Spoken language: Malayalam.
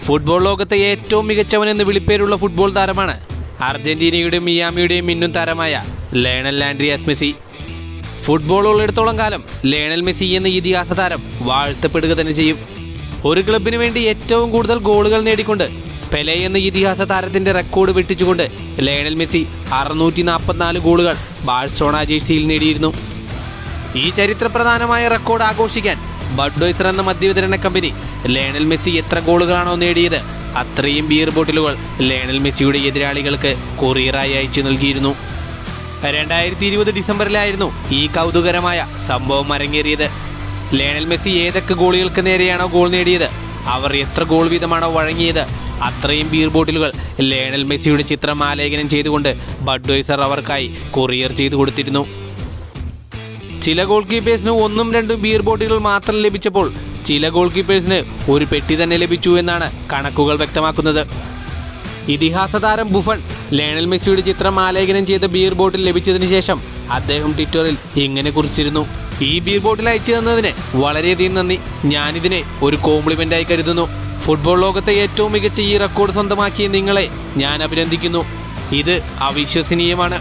ഫുട്ബോൾ ലോകത്തെ ഏറ്റവും മികച്ചവനെന്ന് വിളിപ്പേരുള്ള ഫുട്ബോൾ താരമാണ് അർജന്റീനയുടെയും മിയാമിയുടെയും മിന്നും താരമായ ലയണൽ ആൻഡ്രിയാസ് മെസ്സി. ഫുട്ബോൾ ഉള്ളിടത്തോളം കാലം ലയണൽ മെസ്സി എന്ന ഇതിഹാസ താരം വാഴ്ത്തപ്പെടുക തന്നെ ചെയ്യും. ഒരു ക്ലബിന് വേണ്ടി ഏറ്റവും കൂടുതൽ ഗോളുകൾ നേടിക്കൊണ്ട് പെലെ എന്ന ഇതിഹാസ താരത്തിന്റെ റെക്കോർഡ് വെട്ടിച്ചുകൊണ്ട് ലയണൽ മെസ്സി 644 ഗോളുകൾ ബാഴ്സലോണ ജേഴ്സിയിൽ നേടിയിരുന്നു. ഈ ചരിത്രപ്രധാനമായ റെക്കോർഡ് ആഘോഷിക്കാൻ ബഡ്വൈസർ എന്ന മദ്യവിതരണ കമ്പനി ലയണൽ മെസ്സി എത്ര ഗോളുകളാണോ നേടിയത് അത്രയും ബിയർ ബോട്ടിലുകൾ ലയണൽ മെസ്സിയുടെ എതിരാളികൾക്ക് കൊറിയറായി അയച്ചു നൽകിയിരുന്നു. 2020 ഡിസംബറിലായിരുന്നു ഈ കൗതുകരമായ സംഭവം അരങ്ങേറിയത്. ലയണൽ മെസ്സി ഏതൊക്കെ ഗോളികൾക്ക് നേരെയാണോ ഗോൾ നേടിയത്, അവർ എത്ര ഗോൾ വീതമാണോ വഴങ്ങിയത്, അത്രയും ബിയർ ബോട്ടിലുകൾ ലയണൽ മെസ്സിയുടെ ചിത്രം ആലേഖനം ചെയ്തുകൊണ്ട് ബഡ്വൈസർ അവർക്കായി കൊറിയർ ചെയ്തു കൊടുത്തിരുന്നു. ചില ഗോൾ കീപ്പേഴ്സിന് 1ഉം 2ഉം ബിയർ ബോട്ടിലുകൾ മാത്രം ലഭിച്ചപ്പോൾ ചില ഗോൾ കീപ്പേഴ്സിന് ഒരു പെട്ടി തന്നെ ലഭിച്ചു എന്നാണ് കണക്കുകൾ വ്യക്തമാക്കുന്നത്. ഇതിഹാസ താരം ബുഫൺ ലയണൽ മെസ്സിയുടെ ചിത്രം ആലേഖനം ചെയ്ത ബിയർ ബോട്ടിൽ ലഭിച്ചതിന് ശേഷം അദ്ദേഹം ട്വിറ്ററിൽ ഇങ്ങനെ കുറിച്ചിരുന്നു: ഈ ബിയർ ബോട്ടിൽ അയച്ചു തന്നതിന് വളരെയധികം നന്ദി. ഞാനിതിനെ ഒരു കോംപ്ലിമെൻ്റായി കരുതുന്നു. ഫുട്ബോൾ ലോകത്തെ ഏറ്റവും മികച്ച ഈ റെക്കോർഡ് സ്വന്തമാക്കിയ നിങ്ങളെ ഞാൻ അഭിനന്ദിക്കുന്നു. ഇത് അവിശ്വസനീയമാണ്.